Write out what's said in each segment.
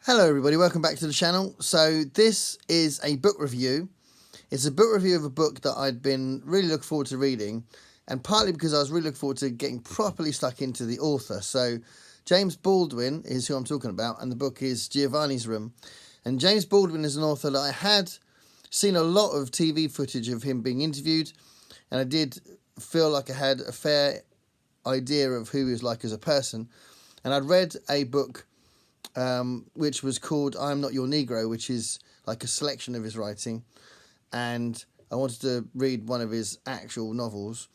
Hello everybody, welcome back to the channel. So this is a book review. It's a book review of a book that I'd been really looking forward to reading, and partly because I was really looking forward to getting properly stuck into the author. So James Baldwin is who I'm talking about, and the book is Giovanni's Room. And James Baldwin is an author that I had seen a lot of TV footage of him being interviewed, and I did feel like I had a fair idea of who he was like as a person. And I'd read a book which was called I'm Not Your Negro, which is like a selection of his writing, and I wanted to read one of his actual novels.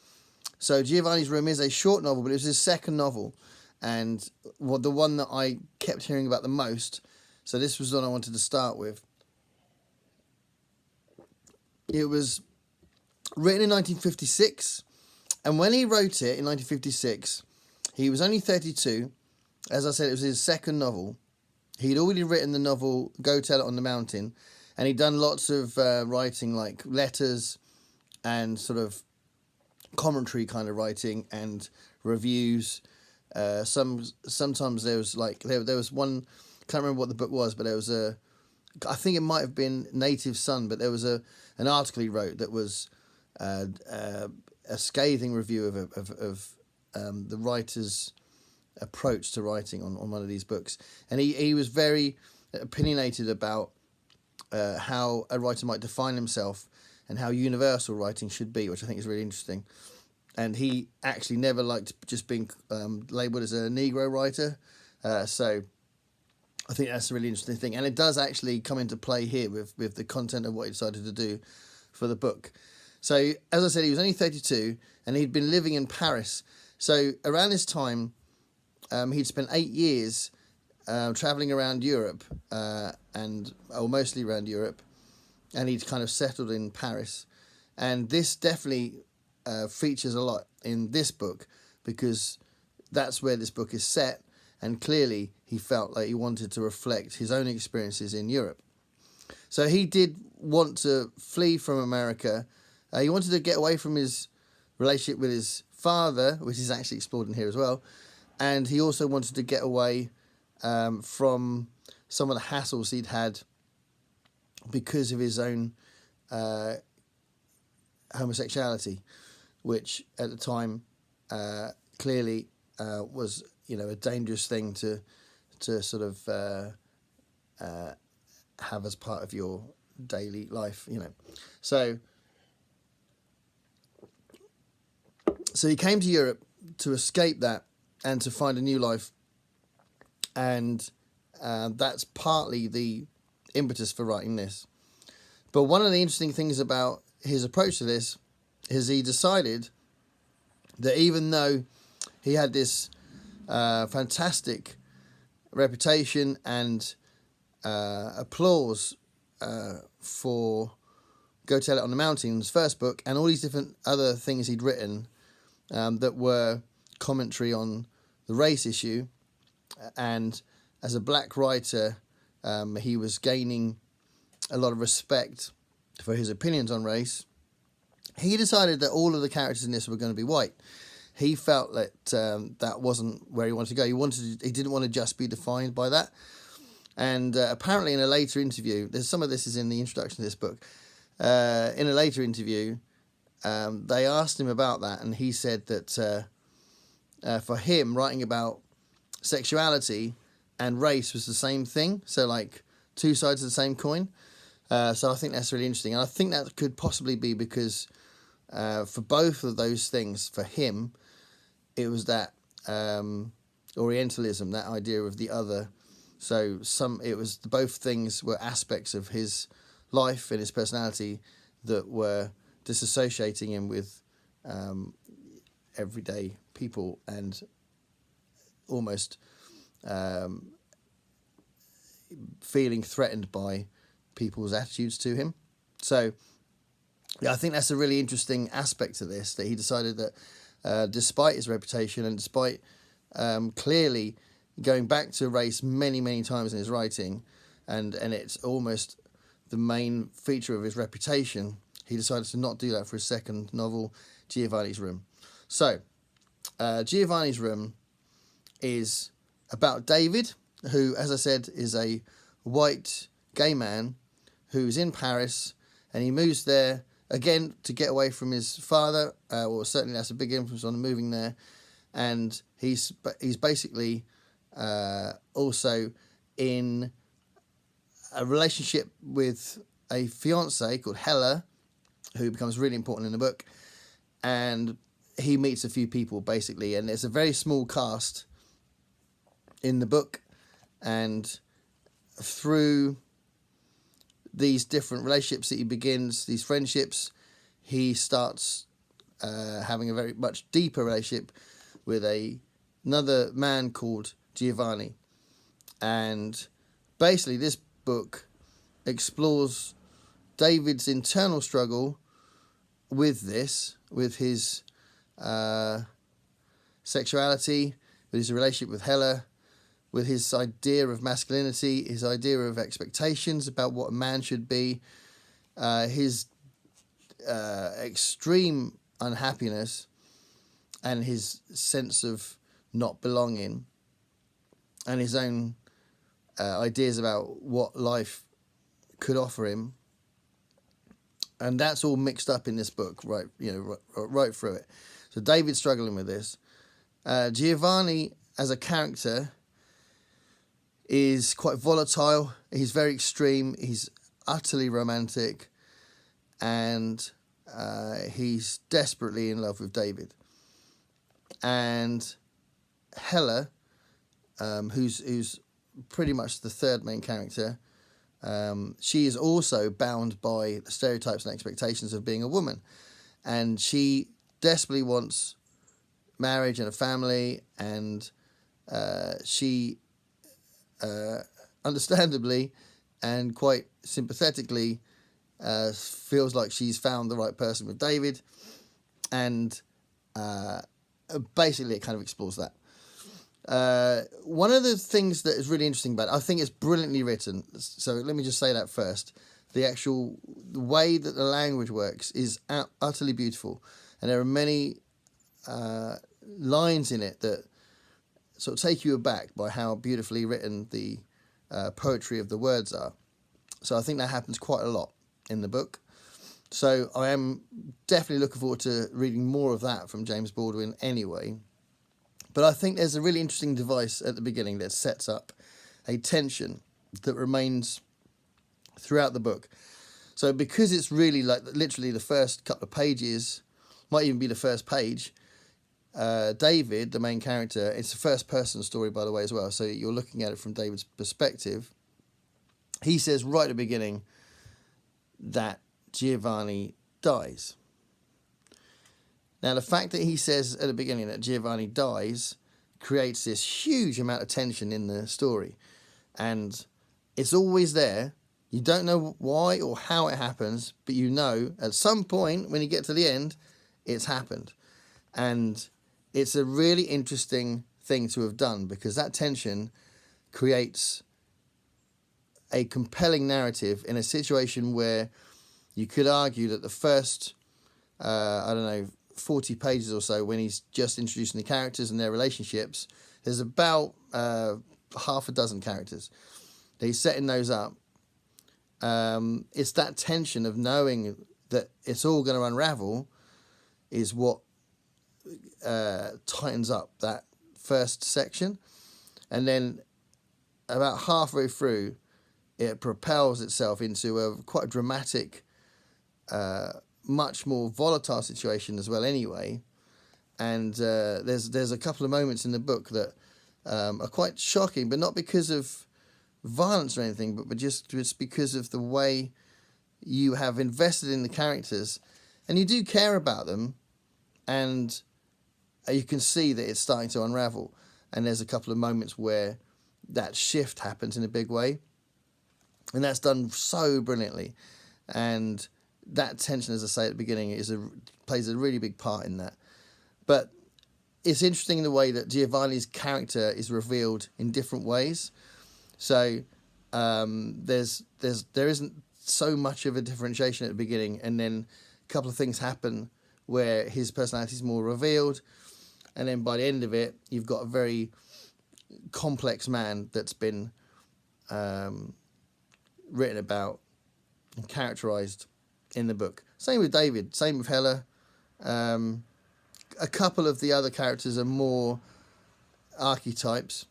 So Giovanni's Room is a short novel, but it was his second novel, and the one that I kept hearing about the most. So this was the one I wanted to start with. It was written in 1956, and when he wrote it in 1956, he was only 32. As I said, it was his second novel. He'd already written the novel Go Tell It on the Mountain, and he'd done lots of writing, like letters and sort of commentary kind of writing and reviews. Sometimes there was like there was one, can't remember what the book was, but there was I think it might have been Native Son, but there was an article he wrote that was a scathing review of the writer's approach to writing on one of these books, and he was very opinionated about how a writer might define himself and how universal writing should be, which I think is really interesting. And he actually never liked just being labelled as a Negro writer, so I think that's a really interesting thing, and it does actually come into play here with the content of what he decided to do for the book. So as I said, he was only 32, and he'd been living in Paris. So around this time, he'd spent 8 years travelling around Europe, mostly around Europe, and he'd kind of settled in Paris. And this definitely features a lot in this book, because that's where this book is set, and clearly he felt like he wanted to reflect his own experiences in Europe. So he did want to flee from America. He wanted to get away from his relationship with his father, which is actually explored in here as well. And he also wanted to get away from some of the hassles he'd had because of his own homosexuality, which at the time clearly was, a dangerous thing to sort of have as part of your daily life, So he came to Europe to escape that and to find a new life, and that's partly the impetus for writing this. But one of the interesting things about his approach to this is he decided that even though he had this fantastic reputation and applause for Go Tell It on the Mountain, his first book, and all these different other things he'd written that were commentary on the race issue, and as a black writer, he was gaining a lot of respect for his opinions on race. He decided that all of the characters in this were going to be white. He felt that that wasn't where he wanted to go. He didn't want to just be defined by that. And apparently in a later interview, some of this is in the introduction to this book, in a later interview, they asked him about that, and he said that for him, writing about sexuality and race was the same thing, so like two sides of the same coin. So I think that's really interesting, and I think that could possibly be because for both of those things, for him, it was that Orientalism, that idea of the other. So both things were aspects of his life and his personality that were disassociating him with everyday people and almost feeling threatened by people's attitudes to him. So yeah, I think that's a really interesting aspect to this, that he decided that despite his reputation and despite clearly going back to race many, many times in his writing, and it's almost the main feature of his reputation, he decided to not do that for his second novel, Giovanni's Room. So Giovanni's Room is about David, who, as I said, is a white gay man who's in Paris, and he moves there again to get away from his father, or certainly that's a big influence on him moving there. And he's basically also in a relationship with a fiancée called Hella, who becomes really important in the book. And he meets a few people, basically, and it's a very small cast in the book. And through these different relationships that he begins, these friendships, he starts having a very much deeper relationship with another man called Giovanni. And basically this book explores David's internal struggle with his sexuality, with his relationship with Hella, with his idea of masculinity, his idea of expectations about what a man should be, his extreme unhappiness, and his sense of not belonging, and his own ideas about what life could offer him. And that's all mixed up in this book, right through it. So David's struggling with this. Giovanni, as a character, is quite volatile. He's very extreme. He's utterly romantic, and he's desperately in love with David. And Hella, who's pretty much the third main character, she is also bound by the stereotypes and expectations of being a woman, and she desperately wants marriage and a family, and she understandably and quite sympathetically feels like she's found the right person with David, and basically it kind of explores that. One of the things that is really interesting about it, I think it's brilliantly written, so let me just say that first. The way that the language works is utterly beautiful, and there are many lines in it that sort of take you aback by how beautifully written the poetry of the words are. So I think that happens quite a lot in the book. So I am definitely looking forward to reading more of that from James Baldwin anyway. But I think there's a really interesting device at the beginning that sets up a tension that remains throughout the book. So because it's really like literally the first couple of pages, might even be the first page, David, the main character, it's a first person story, by the way, as well. So you're looking at it from David's perspective. He says right at the beginning that Giovanni dies. Now, the fact that he says at the beginning that Giovanni dies creates this huge amount of tension in the story. And it's always there. You don't know why or how it happens, but you know at some point when you get to the end, it's happened. And it's a really interesting thing to have done, because that tension creates a compelling narrative in a situation where you could argue that the first, 40 pages or so, when he's just introducing the characters and their relationships, there's about half a dozen characters that he's setting those up. It's that tension of knowing that it's all going to unravel is what tightens up that first section. And then about halfway through, it propels itself into a quite dramatic, much more volatile situation as well anyway. And there's a couple of moments in the book that are quite shocking, but not because of violence or anything, but just because of the way you have invested in the characters, and you do care about them, and you can see that it's starting to unravel. And there's a couple of moments where that shift happens in a big way, and that's done so brilliantly. And that tension, as I say at the beginning, plays a really big part in that. But it's interesting in the way that Giovanni's character is revealed in different ways. So there isn't so much of a differentiation at the beginning, and then a couple of things happen where his personality is more revealed, and then by the end of it, you've got a very complex man that's been written about and characterized in the book. Same with David, same with Hella. A couple of the other characters are more archetypes,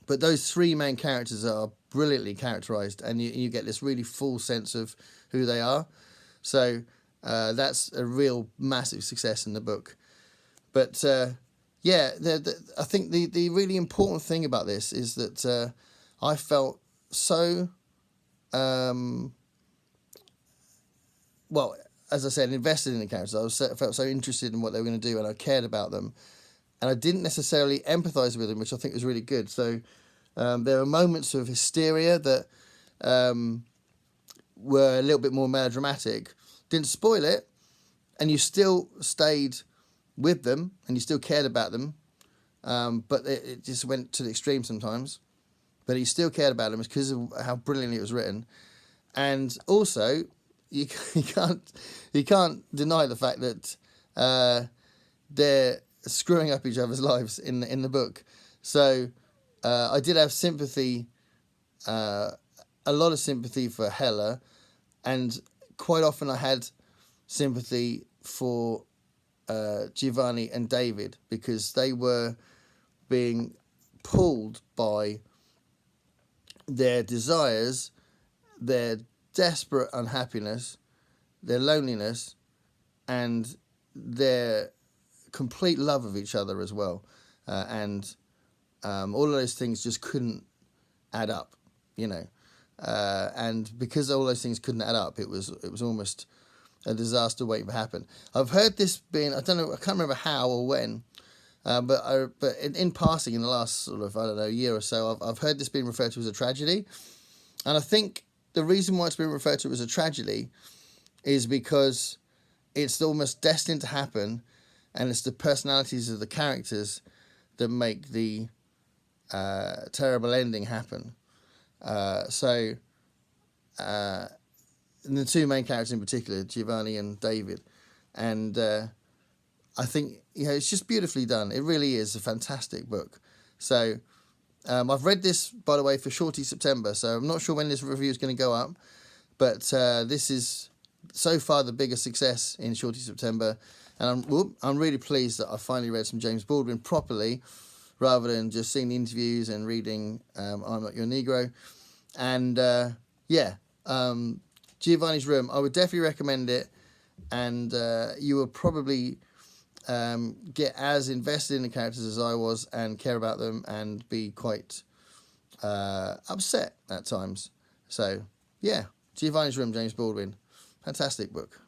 but those three main characters are brilliantly characterized, and you get this really full sense of who they are. So that's a real massive success in the book. But yeah, I think the really important thing about this is that I felt so, well, as I said, invested in the characters. I felt so interested in what they were going to do, and I cared about them. And I didn't necessarily empathise with them, which I think was really good. So there are moments of hysteria that were a little bit more melodramatic. Didn't spoil it, and you still stayed with them, and you still cared about them. But it just went to the extreme sometimes. But you still cared about them because of how brilliantly it was written. And also, you can't deny the fact that they're screwing up each other's lives in the book. So I did have sympathy, a lot of sympathy for Hella, and quite often I had sympathy for Giovanni and David, because they were being pulled by their desires, their desperate unhappiness, their loneliness, and their complete love of each other as well. And all of those things just couldn't add up, you know. And because all those things couldn't add up, it was almost a disaster waiting to happen. I've heard this being, I don't know, I can't remember how or when, but in passing in the last sort of, I don't know, year or so, I've heard this being referred to as a tragedy. And I think the reason why it's been referred to as a tragedy is because it's almost destined to happen, and it's the personalities of the characters that make the terrible ending happen. So the two main characters in particular, Giovanni and David, and I think, you know, it's just beautifully done. It really is a fantastic book. So I've read this, by the way, for Shorty September, so I'm not sure when this review is going to go up, but this is so far the biggest success in Shorty September, and I'm really pleased that I finally read some James Baldwin properly, rather than just seeing the interviews and reading I'm Not Your Negro. And Giovanni's Room, I would definitely recommend it, and you will probably get as invested in the characters as I was, and care about them, and be quite upset at times. So yeah, Giovanni's Room, James Baldwin, fantastic book.